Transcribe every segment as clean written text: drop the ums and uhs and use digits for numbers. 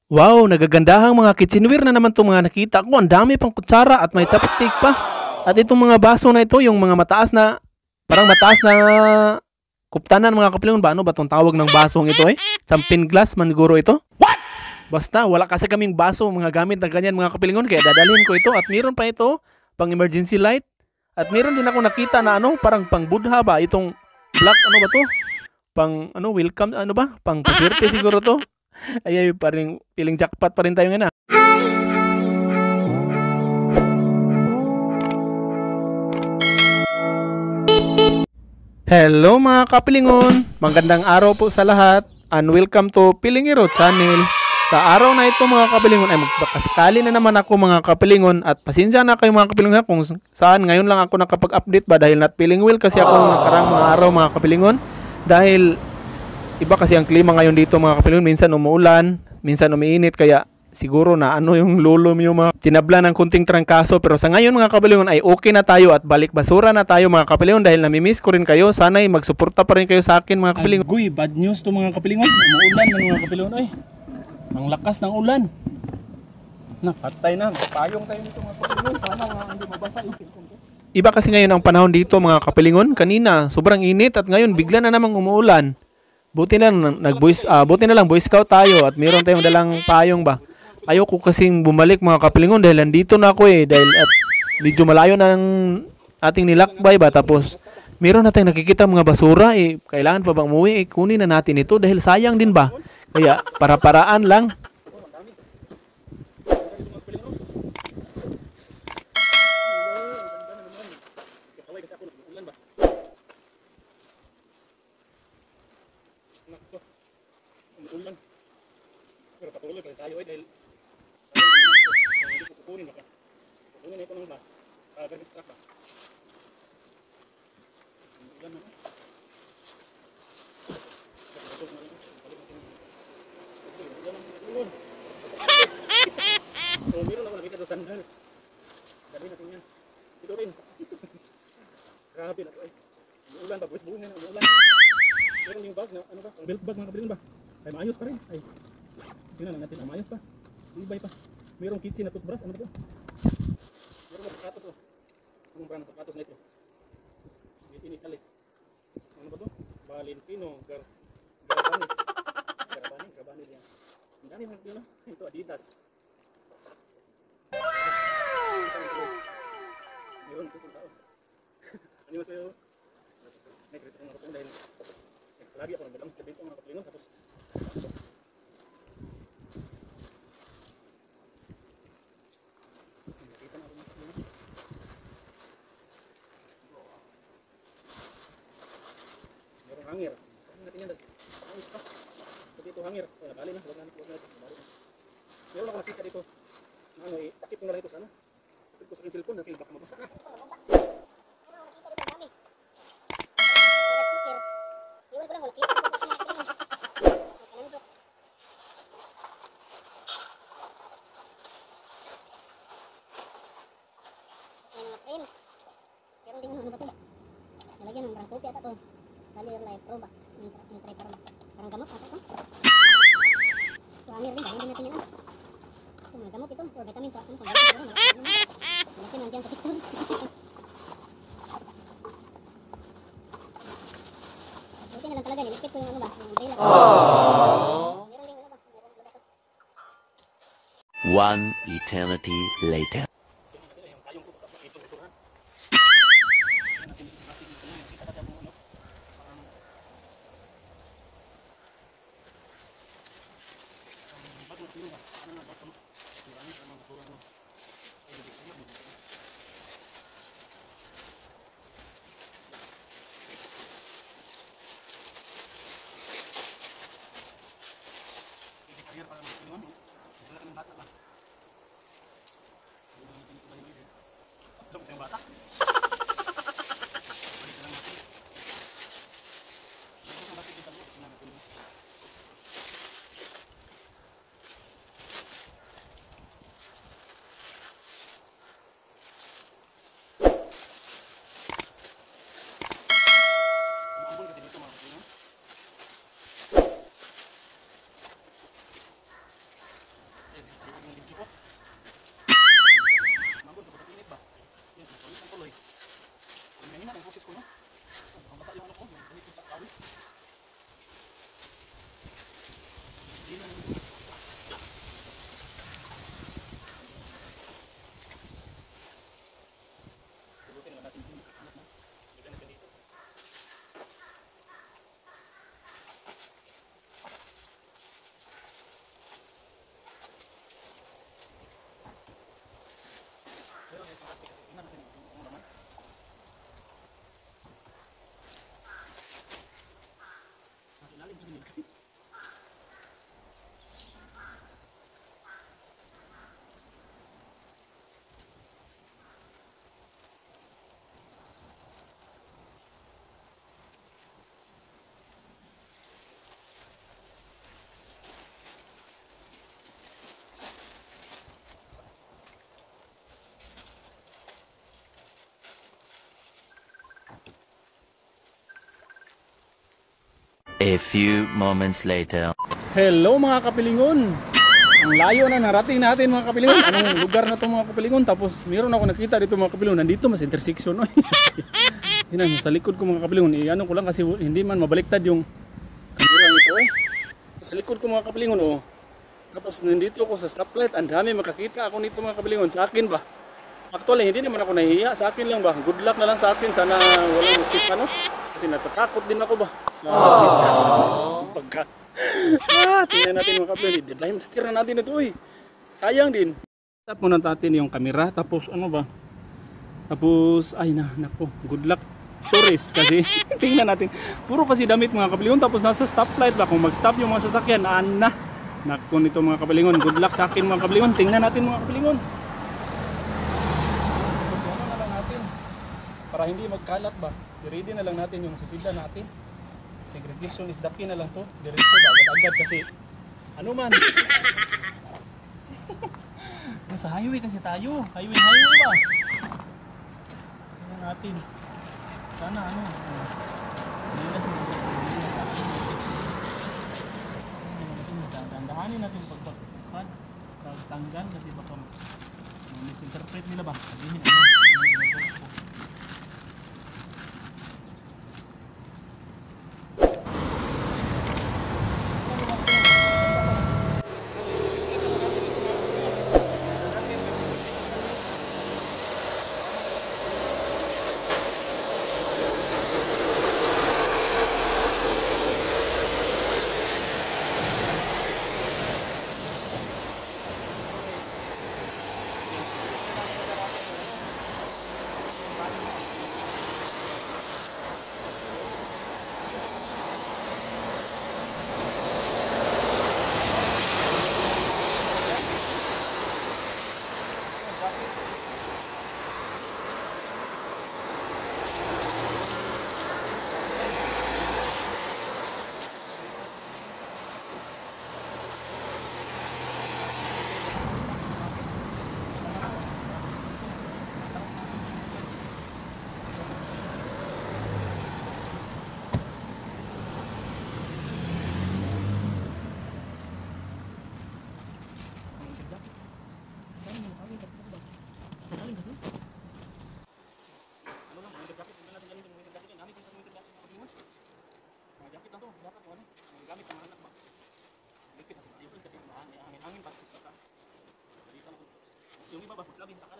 Wow, nagagandahang mga kitchenware na naman 'tong mga nakita ko. Ang dami pang kutsara at may chopstick pa. At itong mga baso na ito, yung mga mataas na, parang mataas na kuptanan mga kapilon ba? Ano ba itong tawag ng basong ito eh? Champagne glass man siguro ito? Basta, wala kasi kaming baso, mga gamit na ganyan mga kapilingon. Kaya dadalhin ko ito. At meron pa ito, pang emergency light. At meron din ako nakita na ano, parang pang Buddha ba? Itong black, ano ba to? Pang, ano, welcome, ano ba? Pang paswerte siguro to. Ay, parang feeling jackpot pa rin tayo ngayon. Hello mga kapilingon! Magandang araw po sa lahat and welcome to Pilingiro Channel. Sa araw na ito mga kapilingon ay magpakaskali na naman ako mga kapilingon at pasensya na kayo mga kapilingon kung saan ngayon lang ako nakapag-update ba dahil not feeling well kasi ako nakarang mga araw mga kapilingon. Dahil iba kasi ang klima ngayon dito mga kapilingon, minsan umuulan, minsan umiinit kaya siguro na ano yung lolo mo mga tinabla ng kunting trangkaso. Pero sa ngayon mga kapilingon ay okay na tayo at balik basura na tayo mga kapilingon dahil namimiss ko rin kayo. Sana'y magsuporta pa rin kayo sa akin mga kapilingon. Agoy, bad news to mga kapilingon. Umuulan ng mga kapilingon. Ay, ang lakas ng ulan. Napatay na, payong tayo dito mga kapilingon. Sana nga hindi mabasa yung iba kasi ngayon ang panahon dito mga kapilingon. Kanina sobrang init at ngayon bigla na namang umuulan. Buti na lang Boy Scout tayo at meron tayong dalang payong ba. Ayoko kasing bumalik mga kapilingon dahil nandito na ako eh. Dahil at medyo malayo na ng ating nilakbay ba. Tapos meron na tayong nakikita mga basura eh. Kailangan pa bang umuwi eh. Kunin na natin ito dahil sayang din ba. Kaya para-paraan lang. Pero patuloy pa tayo dahil kukunin ako. Kukunin ito ng bus. Garbage truck ba? Ulan na. So, meron ako nakita doon sandal. Dali natin yan. Ito rin. Grabe na ito eh. Ulan pa, buwis bunga na. Ulan na. Meron yung bag na, ano ba? Ang belt bag mga kabilin ba? Ay, maayos pa rin. Ay, tingnan lang natin. Maayos pa. Ibay pa. Merong kitchen na toothbrush. Ano ba ito? Meron mga sapatos oh. Anong brand ng sapatos na ito? Made in Italy. Ano ba ito? Valentino. Garabani yan. Ang dami mga ito. Ito Adidas. Meron kasi tao. Ano yung sa'yo? Nag-return ng kapong dahil lagi ako nagdalang sa dito mga kapilingon. Tapos merong hangir. Natin yan. Dito hangir. Nabali na. Huwag na. Meron ako nakita dito. Ano eh, takip ko na lang ito sana. Takip ko sa aking cellphone dahil baka mabasa na. Pero din ano ba ito? Nalagyan ng parang kopi ata ito. Lalo yung live pro ba? Yung try pro ba? Parang gamot ata ito. So hangir din ba? Hindi natin yan ah. Ito mga gamot ito. Or vitamins sa akin. Malaki lang dyan sa picture. Buti na lang talaga. Nilipit ko yung ano ba? Yung umbrella. Meron din ano ba? One eternity later. A few moments later. Hello mga kapilingon! Ang layo na narating natin mga kapilingon. Anong lugar na to mga kapilingon? Tapos mayroon ako nakita dito mga kapilingon. Nandito mas intersection. No? Yun ang sa likod ko mga kapilingon. Ano ko lang kasi hindi man mabaliktad yung kamera nito eh. Sa likod ko mga kapilingon oh. Tapos nandito ako sa stoplight. Ang dami makakita ako nito mga kapilingon. Sa akin ba? Actually hindi naman ako nahihiya. Sa akin lang ba? Good luck na lang sa akin. Sana walang magsip ano. Kasi natatakot din ako ba sa pagka tingnan natin mga kapilingon. Dahil stira natin ito eh. Sayang din. Tap muna natin yung kamera. Tapos ano ba? Tapos ay nako. Good luck tourist kasi tingnan natin. Puro kasi damit mga kapilingon. Tapos nasa stoplight ba? Kung mag-stop yung mga sasakyan. Nako nito mga kapilingon. Good luck sa akin mga kapilingon. Tingnan natin mga kapilingon. Ano na lang natin. Para hindi magkalat ba? I-ready na lang natin yung sisida natin. Segregation is the key na lang to. Diretso ba? Agad-agad kasi ano man. Nasa highway kasi tayo. Highway ba? Tingnan natin. Sana ano. Dandahanin natin pagpagpad. Pagtanggan kasi baka misinterpret nila ba? Sabihin ano.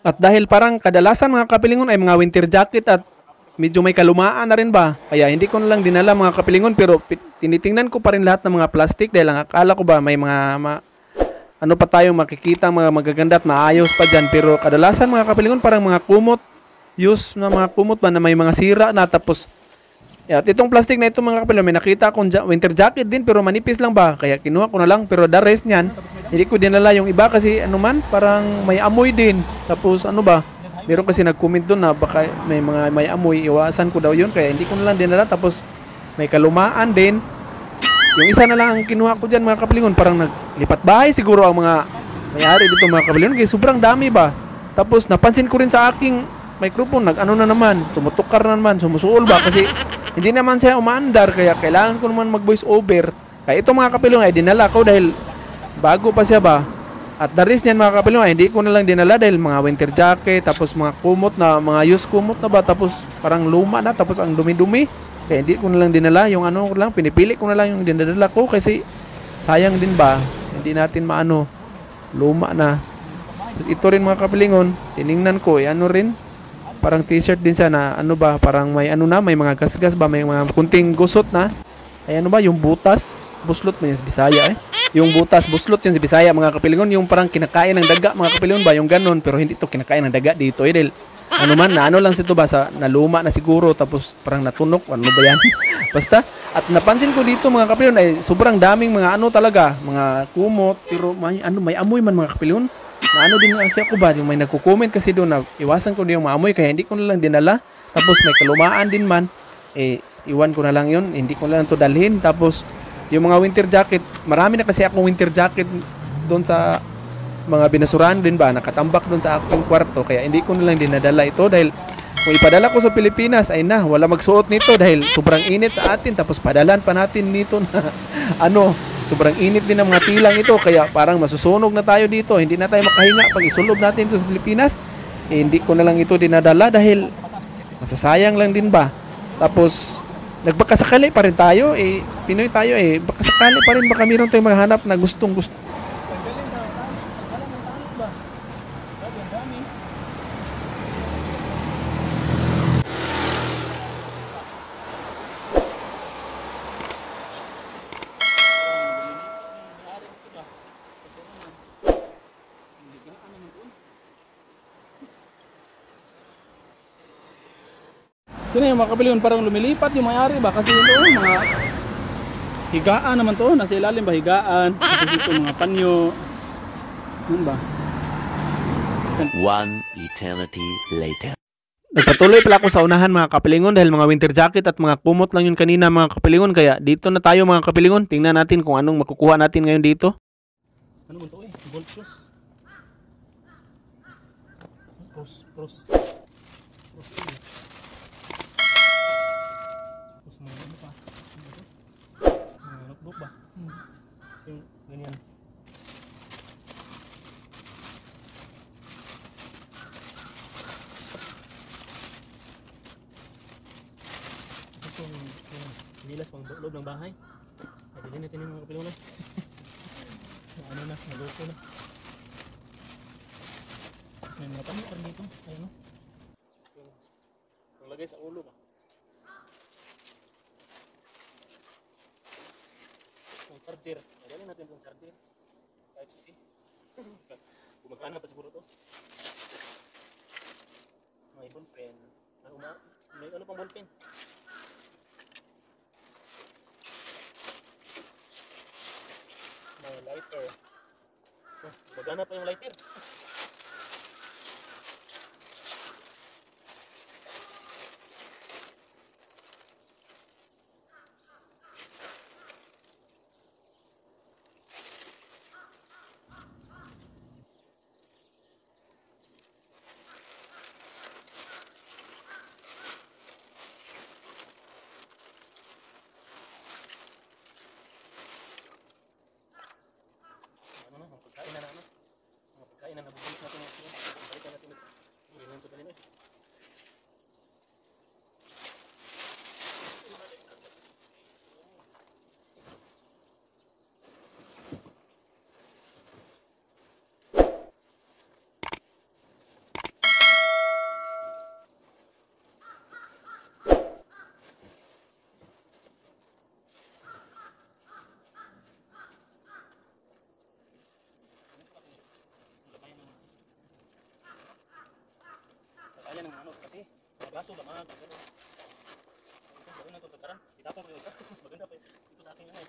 At dahil parang kadalasan mga kapilingon ay mga winter jacket at medyo may kalumaan na rin ba? Kaya hindi ko na lang dinala mga kapilingon pero tinitingnan ko pa rin lahat ng mga plastic dahil ang akala ko ba may ano pa tayong makikita mga magaganda at maayos pa dyan. Pero kadalasan mga kapilingon parang mga kumot. Use na mga kumot ba na may mga sira na tapos at itong plastic na ito mga kapilingon may nakita akong winter jacket din pero manipis lang ba? Kaya kinuha ko na lang pero the rest niyan hindi ko dinala yung iba kasi ano man parang may amoy din. Tapos ano ba? Meron kasi nag-comment doon na baka may amoy, iwasan ko daw yun kaya hindi ko na lang dinala. Tapos may kalumaan din. Yung isa na lang ang kinuha ko dyan mga kapilingon, parang naglipat bahay siguro ang mga may-ari dito mga kapilingon kasi sobrang dami ba. Tapos napansin ko rin sa aking microphone, nag-ano na naman, tumutukar na naman, sumusuol ba kasi hindi naman siya umaandar kaya kailangan ko naman mag-voice over. Kaya ito mga kapilingon ay dinala ko dahil bago pa siya ba. At the rest niyan mga kapilingon, hindi ko na lang dinala dahil mga winter jacket, tapos mga kumot na, mga used kumot na ba, tapos parang luma na, tapos ang dumi-dumi. Kaya hindi ko na lang dinala, yung ano ko lang, pinipili ko na lang yung dinadala ko kasi sayang din ba, hindi natin maano, luma na. Ito rin mga kapilingon, tiningnan ko, ano rin, parang t-shirt din siya na ano ba, parang may ano na, may mga gasgas ba, may mga kunting gusot na. Ay ano ba, yung butas, buslot mo yung Bisaya eh. Yung butas, buslot yan si Bisaya mga kapilingon. Yung parang kinakain ng daga mga kapilingon ba? Yung ganun. Pero hindi to kinakain ng daga dito. Dahil ano man, na ano lang sito ba? Sa naluma na siguro. Tapos parang natunok. Ano ba yan? Basta. At napansin ko dito mga kapilingon ay sobrang daming mga ano talaga. Mga kumot. Pero may amoy man mga kapilingon. Na ano din kasi ako ba? Yung may nagko-comment kasi doon na iwasan ko yung maamoy. Kaya hindi ko na lang dinala. Tapos may kalumaan din man. Iwan ko na lang yun. Hindi ko na lang to dalhin. Tapos yung mga winter jacket, marami na kasi akong winter jacket doon sa mga binasurahan din ba, nakatambak doon sa aking kwarto, kaya hindi ko na lang dinadala ito dahil kung ipadala ko sa Pilipinas, ay na, wala magsuot nito dahil sobrang init sa atin, tapos padalan pa natin nito na sobrang init din ng mga tilang ito, kaya parang masusunog na tayo dito, hindi na tayo makahinga pag isulob natin ito sa Pilipinas, hindi ko na lang ito dinadala dahil masasayang lang din ba. Tapos nagbakasakali pa rin tayo, Pinoy tayo baka sakali pa rin baka mayroon tayong maghanap na gustong gusto. Yun yung mga kapilingon, parang lumilipat yung may-ari ba kasi ito mga higaan naman to, nasa ilalim ba higaan, dito mga panyo, yun ba? One eternity later. Nagpatuloy pala ako sa unahan mga kapilingon dahil mga winter jacket at mga kumot lang yun kanina mga kapilingon, kaya dito na tayo mga kapilingon, tingnan natin kung anong makukuha natin ngayon dito. Ano mo to Gold shoes. Pros. Notebook ba? Yung ganyan. Ito yung bilas pang loob ng bahay. Pagdilin natin yung mga kapilingon. Ano na, naloko na. May mga tamo pa dito. Ayun o. Yung lagay sa ulo ba? Charger. Dali natin itong charger. Type-C. Gumagana pa siguro to. May ballpen. May ano pang ballpen? May lighter. Gumagana pa yung lighter. Pagkain na nabubulit natin ito. Balikan natin ito. Ganyan ito talino. Kaya ng ano kasi magaso ba mga gano'n. Ito gano'n na ito tataran. Itapon ko yung isa. Mas maganda pa ito sa akin yun eh.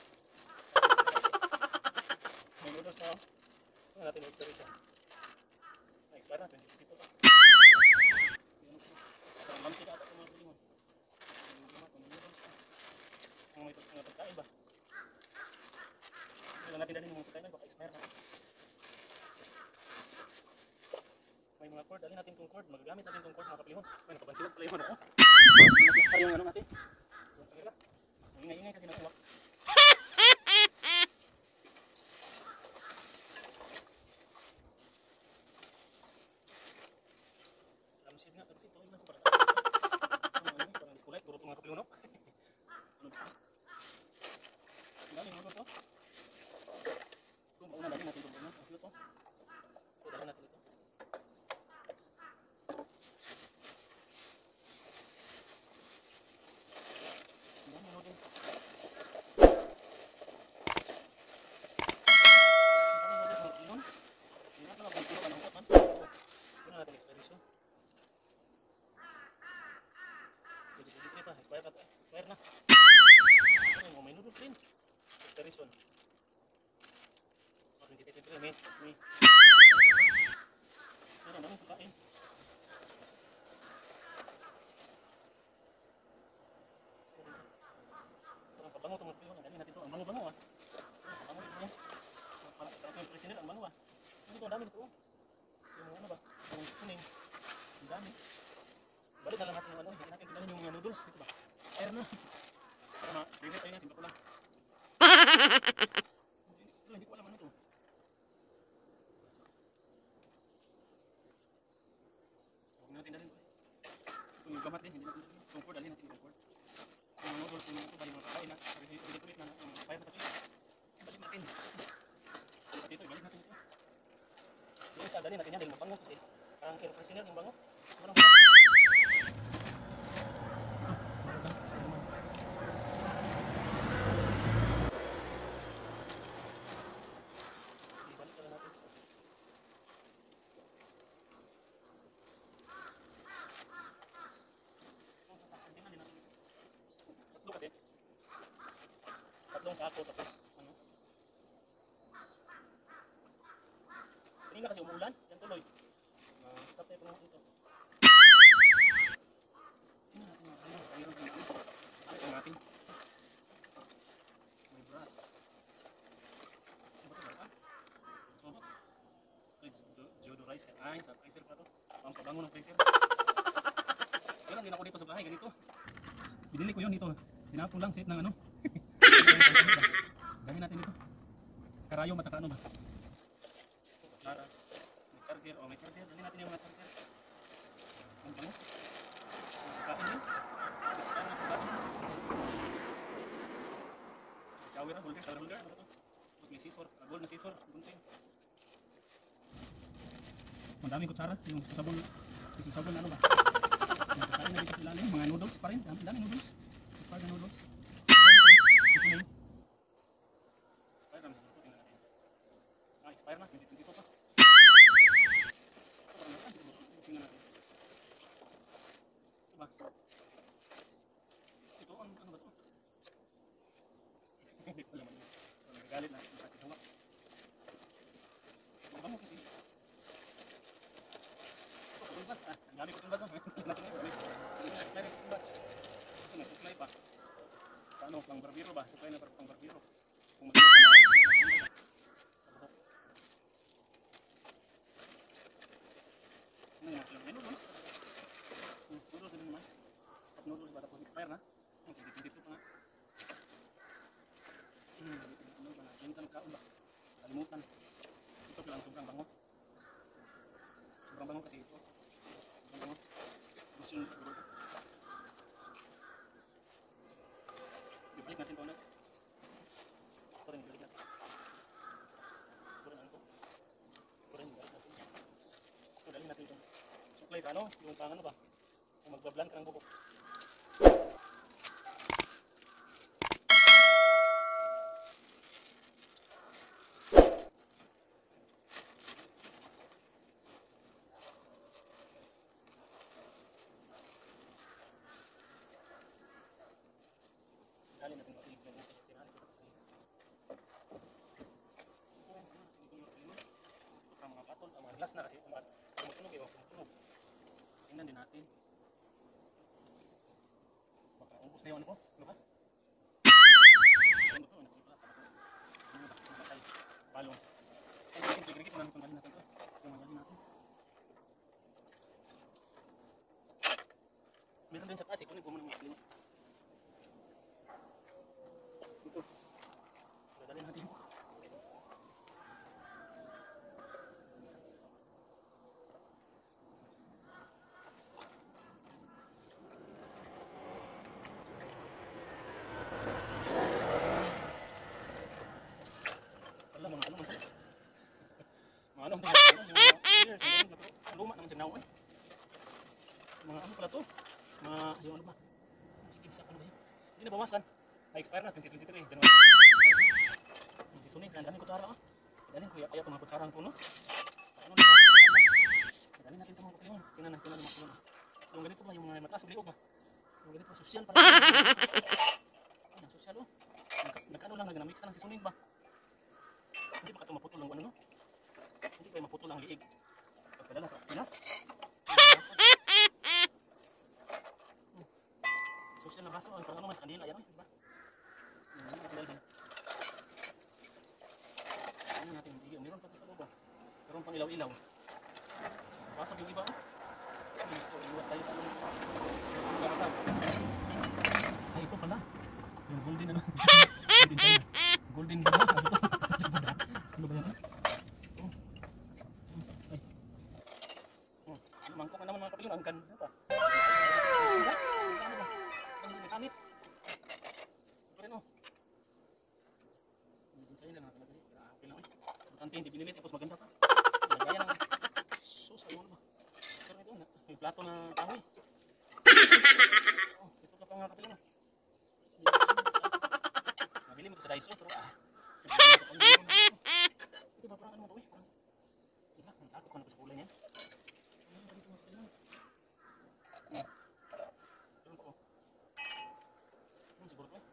May noodles na oh. Ito natin yung expire siya. Na-expire na. 20 pa. Parang lamsi na ata ito mga pilingon. Ang may pagkain ba? Kailan natin dalhin yung mga pagkain na baka expire na. May mga cord, dali natin itong cord. Magagamit natin itong cord mga kapilihon. May nakabansilag pala yung ano ko. Nag-expire yung ano natin. Ang ingay-ingay kasi nakuha. Lamsid nga. Tapos ito, ilan ko para sa akin. Parang diskulite. Puro itong mga kapilihon. Ano ba? Ang dali mga ito. Ito, mauna dali natin itong cord. Ito, ito. Ito, dali natin ito. lagi. Ni. Ano naman pagkain? Parang pabango itong mga dali natin ito. Ang bango-bango ah. Pabango ito. Parang yung presinil, ang bango ah. Dito, ang dami nito. Yung ano ba? Yung sining. Ang dami. Balik na lang natin yung ano. Hindi natin tingnan yung mga noodles. Dito ba? Air na. Para ma-review tayo na. Simple ko lang. Hindi ko alam ano to. Huwag natin dalhin ko eh. Ito yung gamat din. Hindi natin dalhin. Comfort, dalhin natin yung comfort. Yung noodles, yung ito ba yung mga kakain na. Ulit-ulit na. Yung fire na kasi. Ibalik natin. At ito, ibalik natin ito. Yung isa, dalhin natin yan dahil mabango kasi. Parang air freshener yung bango. Parang bango. Tatlong sako tapos ano? Kanina kasi umuulan, yan tuloy. Stop tayo puno dito. Tingnan natin mga ano, mayroon tayo dito. Ito natin. May brass. Ano ba ito ba? Oh. It's deodorizer. Ay, sa freezer pa ito. Pampabango ng freezer. Kailan din ako dito sa bahay, ganito. Binili ko yun dito. Tinapon lang, set ng ano. Gawin natin ito. Karayo at saka ano ba? Lara. May charger. O may charger. Gawin natin yung mga charger. Ang bango. Kain yun. Let's try na pagkain. Sa shower na. Shower holder. Ano ba ito? May scissor. Gold na scissor. Gunting. Madaming kutsara. Yung sabon. Yung sabon na ano ba? Yung kain na dito sa ilalim. Mga noodles pa rin. Daming noodles. Expired na noodles. Expire na, expire na, 2022 pa. Tingnan natin. Ito ba? Ito, ano ba ito? Hindi ko alam. Nagagalit na. Ang bango kasi. Ang dami ko itong baso. Ito may supply pa. Ano, pang barbero ba? Supply na pang barbero. Kung magano ka na sa buhok. Ano yung may noodles? Noodles din naman. Tapos noodles ba? Tapos expire na? Dito pa nga. Ano ba na? Kalimutan magkaon ba? Kalimutan. Ito lang sobrang bango. Sobrang bango kasi ito. Sobrang bango. Gusto yung siguro ito. Balik natin ito ulit. Ito rin, balik natin. Ito rin ang ito. Ito rin, balik natin. Ito, dalhin natin ito. Supply sa ano? Yung pang ano ba? Kung magbablan ka ng bubok. Dalhin natin ito. Glass na kasi tumutunog eh, tumutunog. Tingnan din natin. Baka ubos na yung ano ko, ano ba? Ano ba ito? Ano ba? Balong. Ay, sige, namin kung natin ito. Kung natin natin. Meron din sa taas eh, kunin ko muna mga klima. Ito. Dadalhin natin. Luma naman signaw eh. Mga ano pala to? Mga yung ano ba? Chicken sa ano ba yun? Hindi na bawasan. Na-expire na 2023 January. Hindi sunin, ang daming kutsara ah. Dalhin ko kaya itong mga kutsarang puno. Ano na ba? Dalhin natin itong mga kutsarang. Tingnan natin mga kutsarang. Yung ganito ba? Yung mga mataas o liog ba? Yung ganito ba? Social pala. Ayan, social oh. Nagkano lang, nagnamix ka lang si sunin ba? Hindi ba ito maputol ang ano no? lang liig. Pagpadala sa Pinas. Social na baso, ang parang naman kanila yan, diba? Ano natin, meron pa ito sa loob. Meron pang ilaw-ilaw. Pasok yung iba. Iwas tayo sa loob. Sama-sama. Ay, ito pala. Yung golden ano. Golden tayo. Golden ba? Ano ba yan? Ay. Mangkok na naman mga kapilin. Ang ganda pa. Ang gamit. Pero no. Golden tayo lang. Grabe lang. Sante, hindi binimit. Tapos maganda pa. Lagayan ng sus. Ayaw na ba? Pero ito, may plato na kahoy. Ito ka pa mga kapilin. Nabili mo ito sa Daiso. Pero ito ba parang ano mo ito eh? Diba? Nagtakot ka na ko sa kulay niyan. Meron pa ko. Siguro ito eh.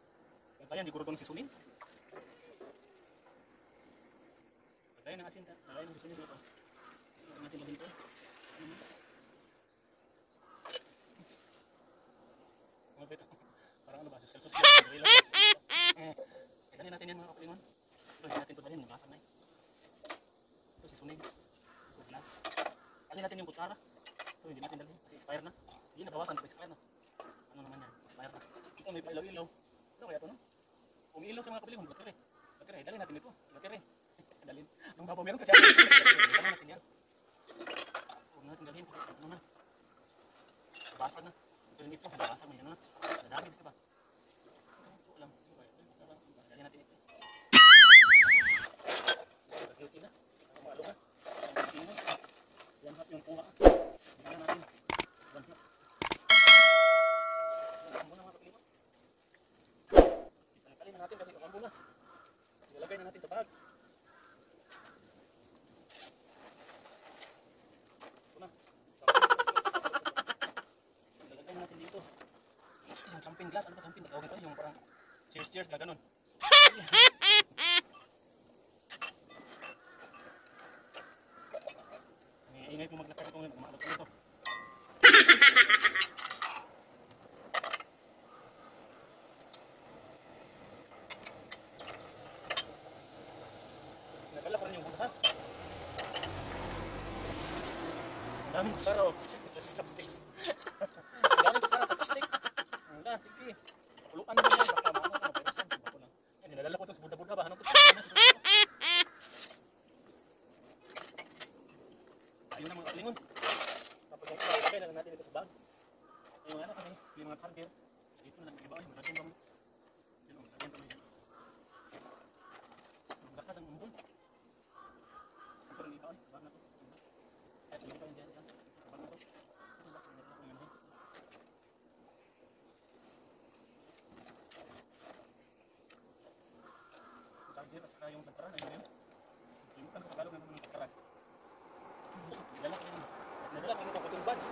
Kaya siguro ito ng sisunin. Lagayan ng asin. Lagayan ng sisunin ito. Lagayan natin lang ito. Parang ano ba? Social. Dali natin yan mga kapilingon. Ito, hindi natin ito dalhin. Naglasang na eh. Ito si Sunings. Ito glass. Dali natin yung kutsara. Ito hindi natin dalhin. Kasi expire na. Hindi nabawasan. Ito expire na. Ano naman yan? Expire na. Ito may pailaw-ilaw. Ano kaya ito no? Umiilaw sa mga kapilingon. Batire. Batire. Dali natin ito. Batire. Dalhin. Ang babaw meron kasi ako. Dali natin yan. Huwag natin dalhin. Ano na? Basag na. Ito yung dito. Basag na yan na. Nadamage diba? Ito lang. Dali natin ito. Guilty na. Malo na. Yan hap yung kuha. Tingnan natin. Yan hap. Kakambo na mga kapilipot. Italipalin na natin kasi kakambo na. Ilalagay na natin sa bag. Ito na. Ilalagay na natin dito. Yung champagne glass. Ano ba champagne? Tawag ito yung parang cheers na ganun. Ingay po maglakad ito ngayon. Umaabot ko ito. Nagala ko rin yung buta. Ang daming kutsara o. Sa chopsticks. Ang daming kutsara sa chopsticks. Wala, sige. Kapulukan mo yan. Baka maano ka. Pero saan? Bako lang. Yan, nilalala ko ito sa buda-buda ba? Anong kutsara? Ayun na mga kalingon. Tapos yung ilagay na natin ito sa bag. Yung ano kasi, yung mga charger. Dito na lang iba. Ay, malagyan ba mo? Yan, malagyan pa na yan. Maglakas ang umbol. Ito rin ito. Bag na ito. Kahit hindi pa yung dyan. Bag na ito. Ito ba? Ito na yun. Charger at saka yung santaran. Ayun yun. Limutan ko Tagalog na naman yung santaran. Nadala ko yung putong buds.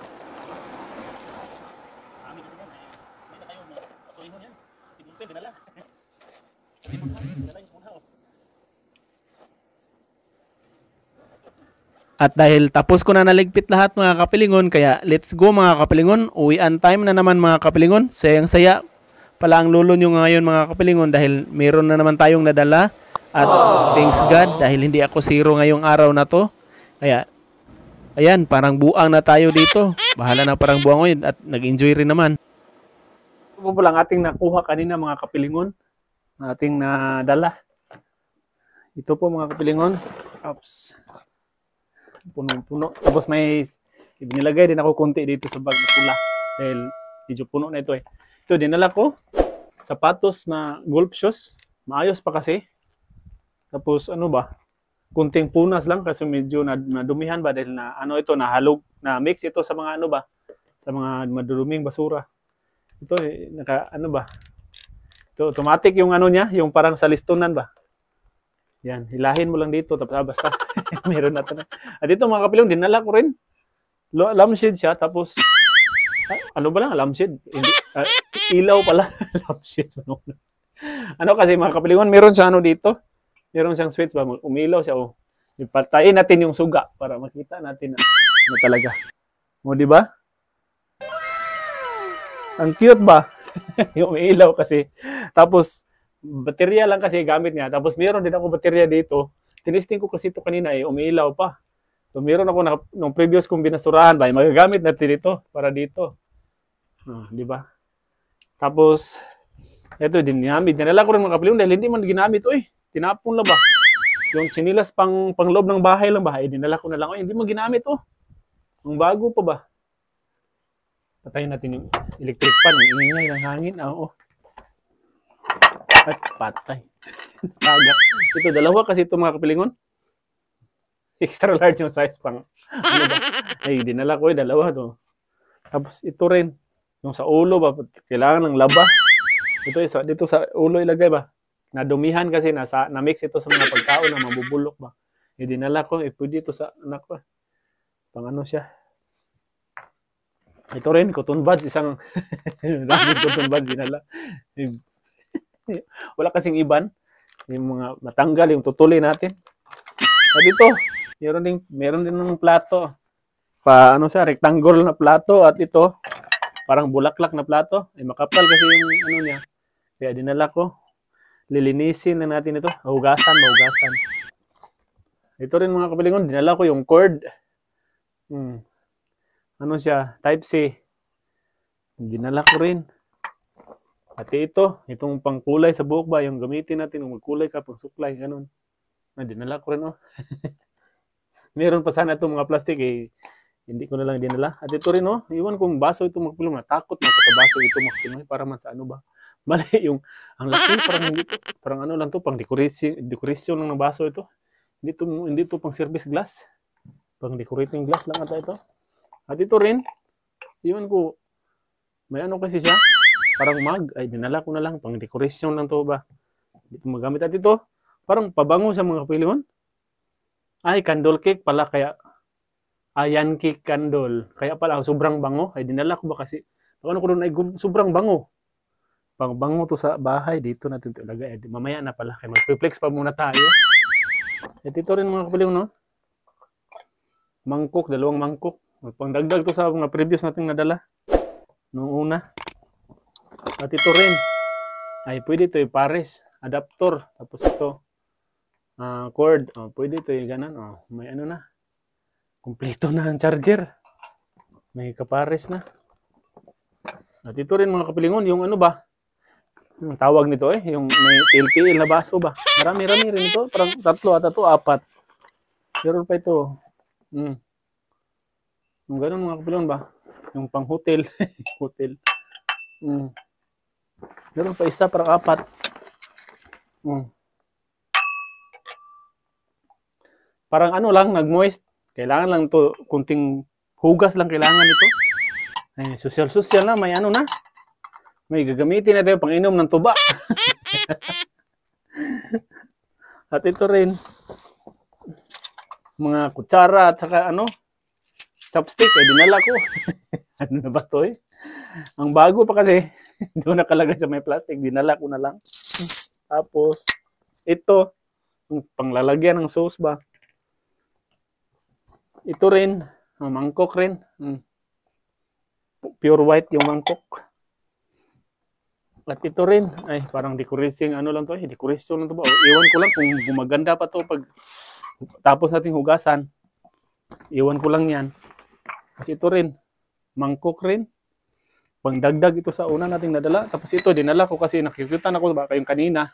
Kami kasi yan. May na tayo patuloy yan. Pinipin, dinala. Dinala yung punhaw. At dahil tapos ko na naligpit lahat mga kapilingon, kaya let's go mga kapilingon. Uwian time na naman mga kapilingon. Sayang-saya pala ang lolo nyo ngayon mga kapilingon dahil meron na naman tayong nadala. At thanks God dahil hindi ako zero ngayong araw na to. Kaya ayan, parang buang na tayo dito. Bahala na parang buang ngayon at nag-enjoy rin naman. Ito po lang ating nakuha kanina mga kapilingon. Ating nadala. Ito po mga kapilingon. Oops. Puno-puno. Tapos may nilagay din ako konti dito sa bag na pula. Dahil medyo puno na ito eh. Ito, dinala ko. Sapatos na golf shoes. Maayos pa kasi. Tapos ano ba? Kunting punas lang kasi medyo nadumihan ba dahil na ano ito nahalog na mix ito sa mga ano ba sa mga maduduming basura. Ito naka ano ba? Ito automatic yung ano niya, yung parang sa listonan ba. Yan, hilahin mo lang dito tapos basta meron na ito na. At dito mga kapilong dinala ko rin. Lampshade siya tapos ano ba lang lampshade? Hindi ilaw pala lampshade. Ano kasi mga kapilingon, meron siya ano dito. Meron siyang switch ba? Umilaw siya oh. Ipatayin natin yung suga para makita natin na ano talaga. O, di ba? Ang cute ba? Yung ilaw kasi. Tapos, baterya lang kasi gamit niya. Tapos, meron din ako baterya dito. Tinisting ko kasi ito kanina umiilaw pa. So, meron ako nung previous kong binasurahan ba, magagamit natin ito para dito. Di ba? Tapos, ito din ginamit. Dinala ko rin mga kapilingron dahil hindi man ginamit. Tinapon lang ba? Yung sinilas pang loob ng bahay lang ba? Dinala ko na lang. Hindi mo ginamit Ang bago pa ba? Patayin natin yung electric fan. Ang ingay ng hangin. At patay. Agak. Ito, dalawa kasi ito mga kapilingon. Extra large yung size pang. Ano ba? Dinala ko dalawa to. Tapos ito rin. Yung sa ulo ba? Kailangan ng laba. Dito sa ulo ilagay ba? Nadumihan kasi na-mix ito sa mga pagkaon na mabubulok ba. Dinala ko, pwede ito sa anak ko. Pang ano siya. Ito rin, cotton buds, isang daming cotton buds dinala. Wala kasing iban. Yung mga matanggal, yung tutuli natin. At ito, meron din ng plato. Rectangle na plato. At ito, parang bulaklak na plato. Makapal kasi yung niya. Kaya dinala ko. Lilinisin na natin ito. Mahugasan. Ito rin mga kapilingon, dinala ko yung cord. Type-C. Dinala ko rin. At itong pangkulay sa buhok ba, yung gamitin natin, yung magkulay ka, pang suklay, ganun. Dinala ko rin Meron pa sana itong mga plastic, hindi ko na lang dinala. At ito rin, iwan kong baso ito magpilong. Natakot na sa baso ito magpilong. Para man sa ano ba. Mali ang laki, parang ano lang to, pang decoration lang ng baso ito. Hindi to pang service glass. Pang decorating glass lang ata ito. At ito rin, iwan ko, may ano kasi siya, parang mug. Dinala ko na lang, pang decoration lang to ba. Dito magamit. At ito, parang pabango sa mga kapilingon. Candle cake pala, kaya, yan cake candle. Kaya pala, sobrang bango. Dinala ko ba kasi, ano ko doon sobrang bango. Pangbango to sa bahay, dito natin ito ilagay. Mamaya na pala, kaya mag-flex pa muna tayo. At ito rin mga kapiling, Mangkok, 2 mangkok. Pangdagdag to sa mga previous nating nadala. Noong una. At ito rin, pwede ito pares, adapter. Tapos ito, cord. Pwede ito ganan. May ano na. Kompleto na ang charger. May kapares na. At ito rin mga kapilingon, yung ano ba? Yung tawag nito yung may TLPL na baso ba? Marami-rami rin ito. Parang 3 ata to, 4. Meron pa ito. Yung ganun mga kapilingon ba? Yung pang hotel. Hotel. Meron pa isa, parang 4. Parang ano lang, nag-moist. Kailangan lang to, kunting hugas lang kailangan ito. Social na, may ano na. May gagamitin natin pang inom ng tuba. At ito rin, mga kutsara at saka chopstick, dinala ko. Ano na ba to Ang bago pa kasi, hindi ko nakalagay sa may plastic, dinala ko na lang. Tapos, ito, yung panglalagyan ng sauce ba. Ito rin, mangkok rin. Pure white yung mangkok. At ito rin, parang decoration, decoration lang to ba? Iwan ko lang kung gumaganda pa to pag tapos natin hugasan. Iwan ko lang yan. Kasi ito rin, mangkok rin. Pangdagdag ito sa una nating nadala. Tapos ito, dinala ko kasi nakikitan ako ba kayong kanina.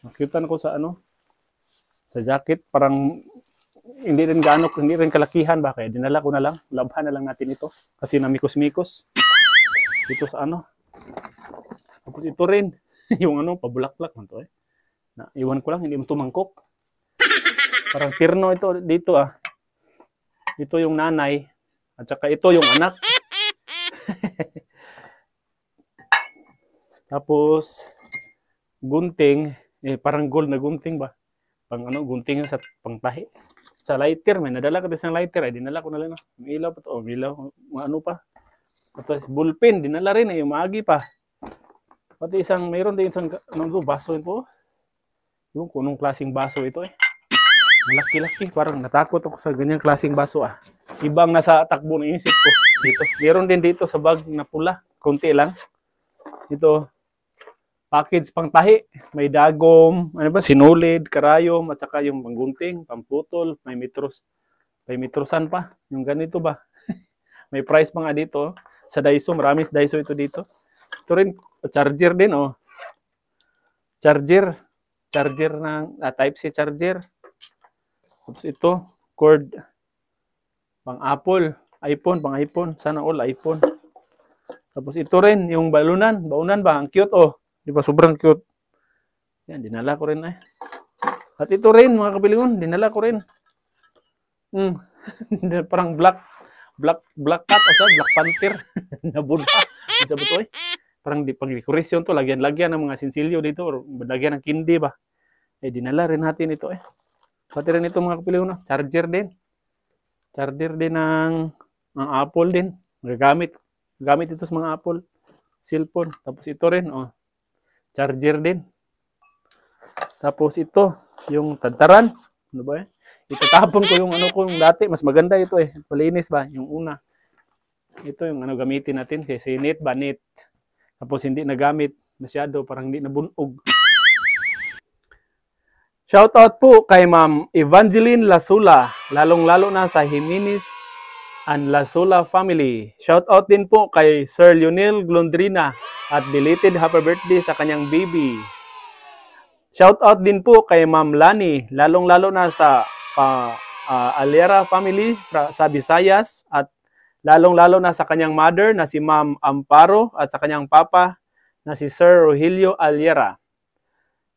Nakikitan ako sa sa jacket. Parang hindi rin kalakihan ba? Kaya dinala ko na lang. Labhan na lang natin ito. Kasi namikos-mikos. Ito sa Tapos ito rin, yung pabulaklak man to iwan ko lang, hindi mo ito mangkok. Parang tirno ito dito Ito yung nanay, at saka ito yung anak. Tapos, gunting, parang gold na gunting ba? Pang gunting sa pangtahi. Sa lighter, may nadala ka isang lighter, dinala ko na lang. May ilaw pa to, may ilaw, pa. Tapos bullpen, dinala rin yung maagi pa. Pati mayroon din isang baso ito. Yung kunong klaseng baso ito Malaki-laki. Parang natakot ako sa ganyang klaseng baso ah. Ibang nasa takbo ng isip ko. Dito. Meron din dito sa bag na pula. Kunti lang. Ito. Package pang tahi. May dagom, ano ba, sinulid, karayom, at saka yung panggunting, pamputol, may metros. May metrosan pa. Yung ganito ba? May price pa nga dito. Sa Daiso, maraming Daiso ito dito. Ito rin, charger din oh. Charger ng Type-C charger. Tapos ito, cord pang Apple, pang iPhone, sana all iPhone. Tapos ito rin, yung baunan ba? Ang cute oh. Di ba sobrang cute? Yan, dinala ko rin eh. At ito rin, mga kapilingon, dinala ko rin. Parang black cat o Black Panther na Buddha. Isa ba ito eh? Parang pag-decoration to, lagyan ng mga sinsilyo dito, or lagyan ng kindi ba? Eh, dinala rin natin ito eh. Pati rin ito mga kapilingon, charger din. Charger din ng Apple din. Gamit ito sa mga Apple cellphone. Tapos ito rin, oh. Charger din. Tapos ito, yung tantaran. Ano ba eh? Itatapon ko yung yung dati. Mas maganda ito eh. Palinis ba? Yung una. Ito yung gamitin natin. Kasi nit. Tapos hindi nagamit masyado. Parang hindi nabunog. Shoutout po kay Ma'am Evangeline Lasula, lalong-lalo na sa Jimenez and Lasula family. Shoutout din po kay Sir Lionel Glondrina at belated happy birthday sa kanyang baby. Shoutout din po kay Ma'am Lani, lalong-lalo na sa Aliera family sa Visayas at lalong-lalo na sa kanyang mother na si Ma'am Amparo at sa kanyang papa na si Sir Rogelio Aliera.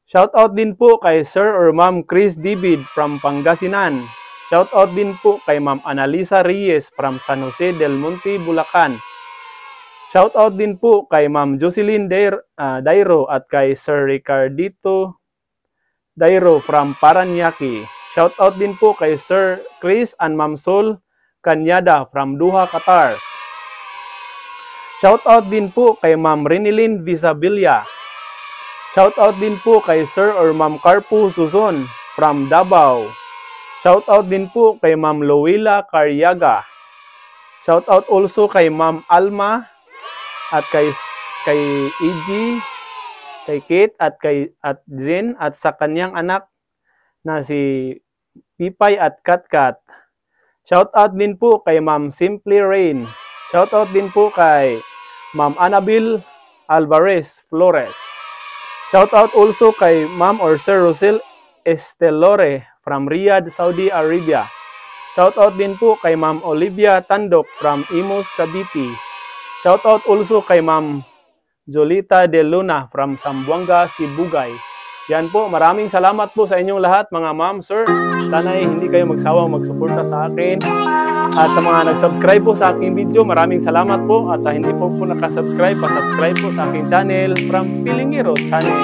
Shoutout din po kay Sir or Ma'am Chris David from Pangasinan. Shoutout din po kay Ma'am Analisa Reyes from San Jose del Monte, Bulacan. Shoutout din po kay Ma'am Jocelyn Dairo at kay Sir Ricardito Dairo from Paranaque. Shoutout din po kay Sir Chris and Ma'am Sol Kanyada from Doha, Qatar. Shoutout din po kay Ma'am Renilyn Visabilia. Shoutout din po kay Sir or Ma'am Carpo Suzon from Davao. Shoutout din po kay Ma'am Loela Caryaga. Shoutout also kay Ma'am Alma at kay EG, kay Kate at kay Zen at sa kanyang anak na si Pipay at Katkat. Shoutout din po kay Ma'am Simply Rain. Shoutout din po kay Ma'am Annabel Alvarez Flores. Shoutout also kay Ma'am or Sir Rosel Estelore from Riyadh, Saudi Arabia. Shoutout din po kay Ma'am Olivia Tandok from Imus, Cavite. Shoutout also kay Ma'am Jolita De Luna from Zamboanga, Sibugay. Yan po, maraming salamat po sa inyong lahat mga ma'am, sir. Sana hindi kayo magsawang magsuporta sa akin. At sa mga nag-subscribe po sa aking video, maraming salamat po. At sa hindi po nakasubscribe, pa-subscribe po sa aking channel from Pilingiro Channel.